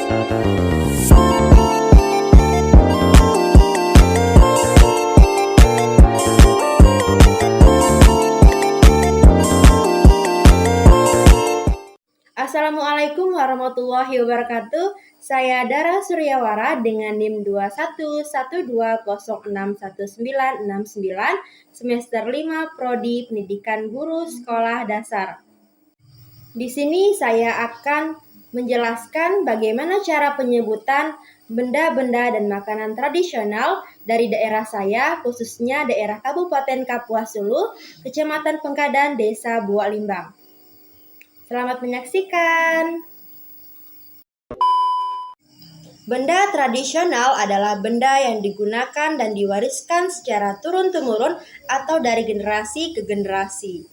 Assalamualaikum warahmatullahi wabarakatuh. Saya Dara Suryawara dengan NIM 2112061969 semester 5 Prodi Pendidikan Guru Sekolah Dasar. Di sini saya akan menjelaskan bagaimana cara penyebutan benda-benda dan makanan tradisional dari daerah saya, khususnya daerah Kabupaten Kapuas Hulu, Kecamatan Pengkadan, Desa Buak Limbang. Selamat menyaksikan. Benda tradisional adalah benda yang digunakan dan diwariskan secara turun-temurun atau dari generasi ke generasi.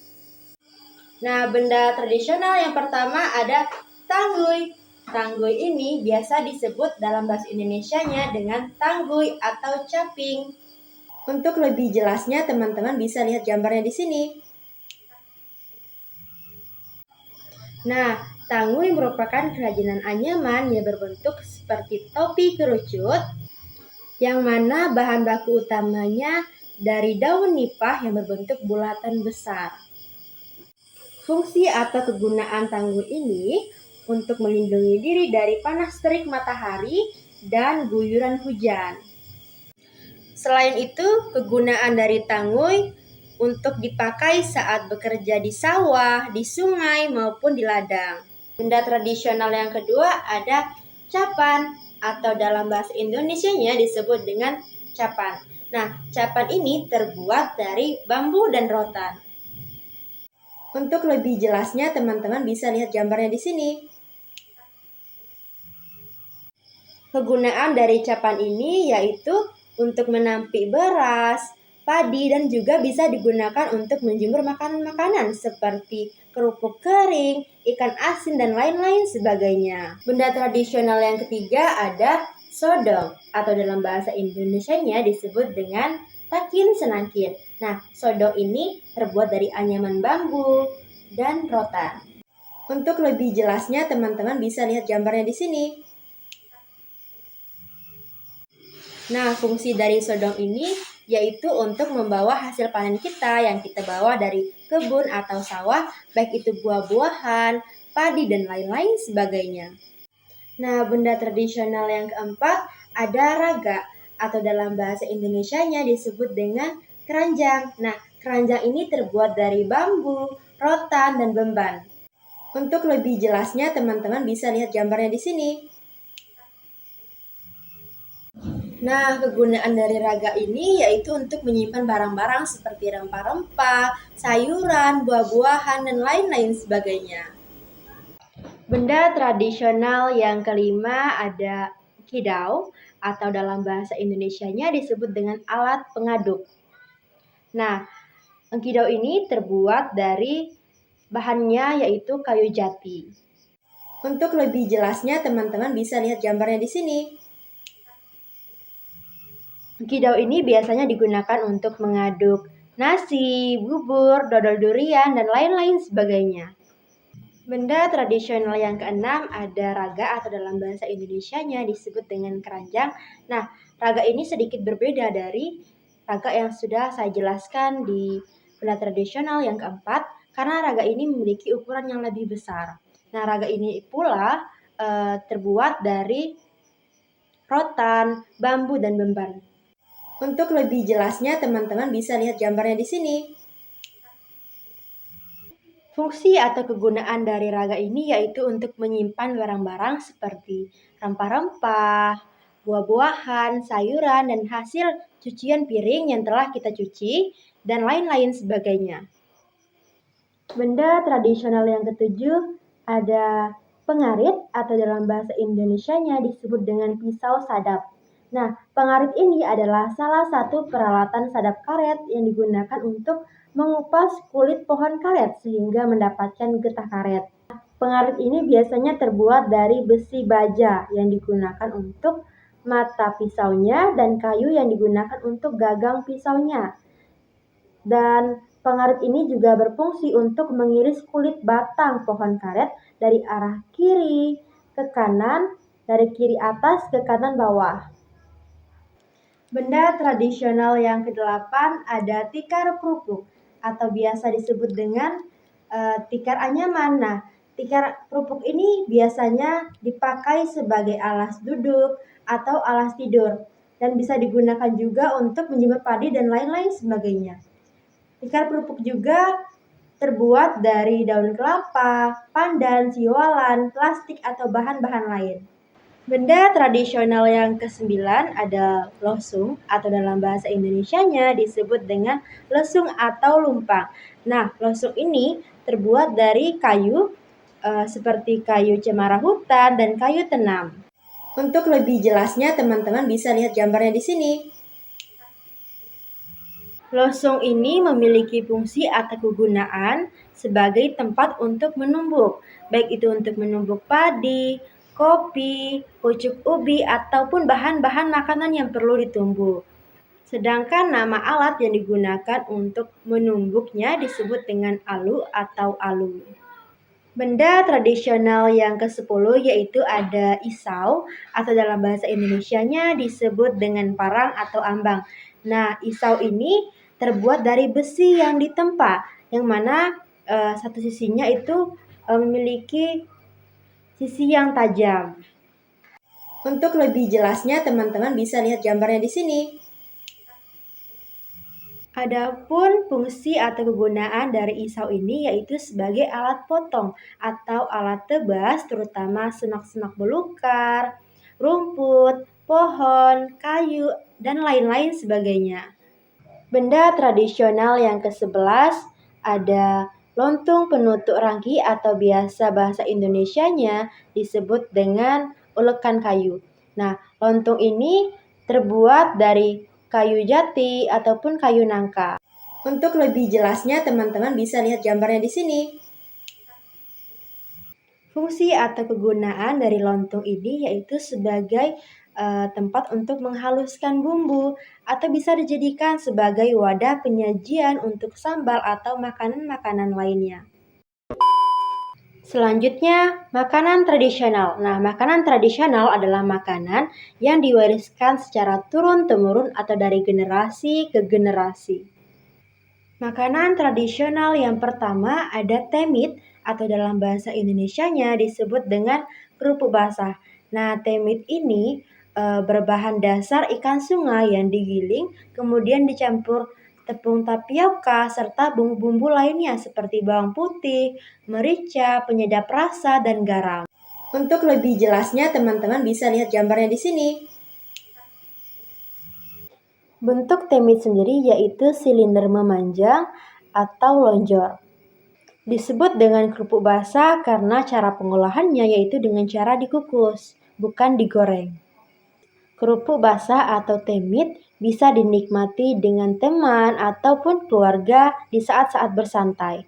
Nah, benda tradisional yang pertama ada tangguy. Tangguy ini biasa disebut dalam bahasa Indonesianya dengan tangguy atau caping. Untuk lebih jelasnya, teman-teman bisa lihat gambarnya di sini. Nah, tangguy merupakan kerajinan anyaman yang berbentuk seperti topi kerucut, yang mana bahan baku utamanya dari daun nipah yang berbentuk bulatan besar. Fungsi atau kegunaan tangguy ini untuk melindungi diri dari panas terik matahari dan guyuran hujan. Selain itu, kegunaan dari tangguy untuk dipakai saat bekerja di sawah, di sungai, maupun di ladang. Benda tradisional yang kedua ada capan, atau dalam bahasa Indonesianya disebut dengan capan. Nah, capan ini terbuat dari bambu dan rotan. Untuk lebih jelasnya, teman-teman bisa lihat gambarnya di sini. Kegunaan dari capan ini yaitu untuk menampik beras, padi, dan juga bisa digunakan untuk menjemur makanan-makanan seperti kerupuk kering, ikan asin, dan lain-lain sebagainya. Benda tradisional yang ketiga ada sodong, atau dalam bahasa Indonesianya disebut dengan takin senangkin. Nah, sodong ini terbuat dari anyaman bambu dan rotan. Untuk lebih jelasnya, teman-teman bisa lihat gambarnya di sini. Nah, fungsi dari sodong ini yaitu untuk membawa hasil panen kita yang kita bawa dari kebun atau sawah, baik itu buah-buahan, padi, dan lain-lain sebagainya. Nah, benda tradisional yang keempat ada raga, atau dalam bahasa Indonesianya disebut dengan keranjang. Nah, keranjang ini terbuat dari bambu, rotan, dan beban. Untuk lebih jelasnya, teman-teman bisa lihat gambarnya di sini. Nah, kegunaan dari raga ini yaitu untuk menyimpan barang-barang seperti rempah-rempah, sayuran, buah-buahan, dan lain-lain sebagainya. Benda tradisional yang kelima ada kidau, atau dalam bahasa Indonesianya disebut dengan alat pengaduk. Nah, kidau ini terbuat dari bahannya yaitu kayu jati. Untuk lebih jelasnya, teman-teman bisa lihat gambarnya di sini. Kidau ini biasanya digunakan untuk mengaduk nasi, bubur, dodol durian, dan lain-lain sebagainya. Benda tradisional yang keenam ada raga, atau dalam bahasa Indonesianya disebut dengan keranjang. Nah, raga ini sedikit berbeda dari raga yang sudah saya jelaskan di benda tradisional yang keempat, karena raga ini memiliki ukuran yang lebih besar. Nah, raga ini pula terbuat dari rotan, bambu, dan beban. Untuk lebih jelasnya, teman-teman bisa lihat gambarnya di sini. Fungsi atau kegunaan dari raga ini yaitu untuk menyimpan barang-barang seperti rempah-rempah, buah-buahan, sayuran, dan hasil cucian piring yang telah kita cuci, dan lain-lain sebagainya. Benda tradisional yang ketujuh ada pengarit, atau dalam bahasa Indonesianya disebut dengan pisau sadap. Nah, pengarit ini adalah salah satu peralatan sadap karet yang digunakan untuk mengupas kulit pohon karet sehingga mendapatkan getah karet. Pengarit ini biasanya terbuat dari besi baja yang digunakan untuk mata pisaunya dan kayu yang digunakan untuk gagang pisaunya. Dan pengarit ini juga berfungsi untuk mengiris kulit batang pohon karet dari arah kiri ke kanan dari kiri atas ke kanan bawah. Benda tradisional yang kedelapan ada tikar kerupuk atau biasa disebut dengan tikar anyaman. Nah, tikar kerupuk ini biasanya dipakai sebagai alas duduk atau alas tidur dan bisa digunakan juga untuk menjemur padi dan lain-lain sebagainya. Tikar kerupuk juga terbuat dari daun kelapa, pandan, siolan, plastik atau bahan-bahan lain. Benda tradisional yang ke-9 ada losung atau dalam bahasa Indonesianya disebut dengan lesung atau lumpang. Nah, losung ini terbuat dari kayu seperti kayu cemara hutan dan kayu tenam. Untuk lebih jelasnya teman-teman bisa lihat gambarnya di sini. Losung ini memiliki fungsi atau kegunaan sebagai tempat untuk menumbuk, baik itu untuk menumbuk padi, kopi, pucuk ubi, ataupun bahan-bahan makanan yang perlu ditumbuk. Sedangkan nama alat yang digunakan untuk menumbuknya disebut dengan alu atau alu. Benda tradisional yang ke-10 yaitu ada isau atau dalam bahasa Indonesianya disebut dengan parang atau ambang. Nah, isau ini terbuat dari besi yang ditempa, yang mana satu sisinya itu memiliki sisi yang tajam. Untuk lebih jelasnya teman-teman bisa lihat gambarnya di sini. Adapun fungsi atau kegunaan dari isau ini yaitu sebagai alat potong atau alat tebas terutama semak-semak belukar, rumput, pohon, kayu, dan lain-lain sebagainya. Benda tradisional yang ke-11 ada lontung penutup rangki atau biasa bahasa Indonesianya disebut dengan ulekan kayu. Nah, lontung ini terbuat dari kayu jati ataupun kayu nangka. Untuk lebih jelasnya teman-teman bisa lihat gambarnya di sini. Fungsi atau kegunaan dari lontung ini yaitu sebagai tempat untuk menghaluskan bumbu atau bisa dijadikan sebagai wadah penyajian untuk sambal atau makanan-makanan lainnya. Selanjutnya, makanan tradisional. Nah, makanan tradisional adalah makanan yang diwariskan secara turun-temurun atau dari generasi ke generasi. Makanan tradisional yang pertama ada temit atau dalam bahasa Indonesianya disebut dengan kerupuk basah. Nah, temit ini berbahan dasar ikan sungai yang digiling, kemudian dicampur tepung tapioka serta bumbu-bumbu lainnya seperti bawang putih, merica, penyedap rasa, dan garam. Untuk lebih jelasnya teman-teman bisa lihat gambarnya di sini. Bentuk temit sendiri yaitu silinder memanjang atau lonjor. Disebut dengan kerupuk basah karena cara pengolahannya yaitu dengan cara dikukus, bukan digoreng. Kerupuk basah atau temit bisa dinikmati dengan teman ataupun keluarga di saat-saat bersantai.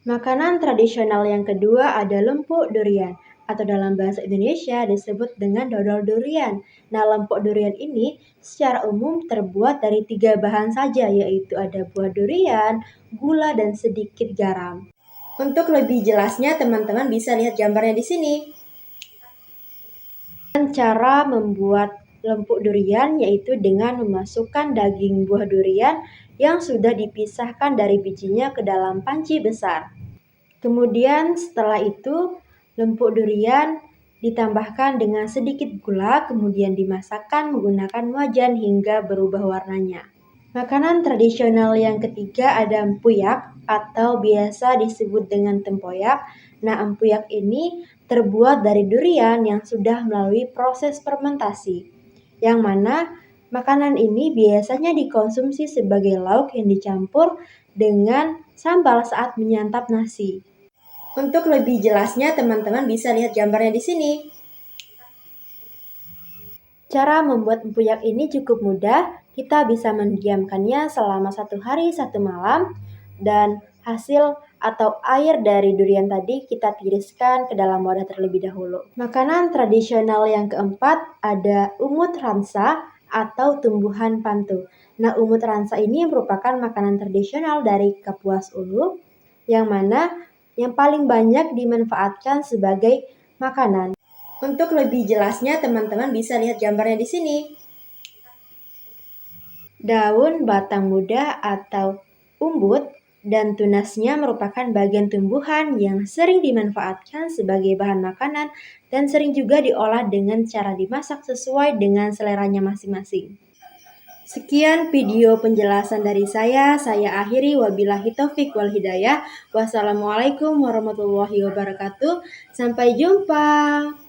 Makanan tradisional yang kedua ada lempuk durian atau dalam bahasa Indonesia disebut dengan dodol durian. Nah, lempuk durian ini secara umum terbuat dari 3 bahan saja yaitu ada buah durian, gula, dan sedikit garam. Untuk lebih jelasnya teman-teman bisa lihat gambarnya di sini. Cara membuat lempuk durian yaitu dengan memasukkan daging buah durian yang sudah dipisahkan dari bijinya ke dalam panci besar. Kemudian setelah itu lempuk durian ditambahkan dengan sedikit gula, kemudian dimasakkan menggunakan wajan hingga berubah warnanya. Makanan tradisional yang ketiga ada empuyak atau biasa disebut dengan tempoyak. Nah, empuyak ini terbuat dari durian yang sudah melalui proses fermentasi, yang mana makanan ini biasanya dikonsumsi sebagai lauk yang dicampur dengan sambal saat menyantap nasi. Untuk lebih jelasnya teman-teman bisa lihat gambarnya di sini. Cara membuat empuyak ini cukup mudah, kita bisa mendiamkannya selama 1 hari 1 malam dan hasil atau air dari durian tadi kita tiriskan ke dalam wadah terlebih dahulu. Makanan tradisional yang keempat ada umut ransa atau tumbuhan pantu. Nah, umut ransa ini merupakan makanan tradisional dari Kapuas Hulu yang mana yang paling banyak dimanfaatkan sebagai makanan. Untuk lebih jelasnya, teman-teman bisa lihat gambarnya di sini. Daun batang muda atau umbut dan tunasnya merupakan bagian tumbuhan yang sering dimanfaatkan sebagai bahan makanan dan sering juga diolah dengan cara dimasak sesuai dengan seleranya masing-masing. Sekian video penjelasan dari saya akhiri wabillahi taufik wal hidayah. Wassalamualaikum warahmatullahi wabarakatuh. Sampai jumpa.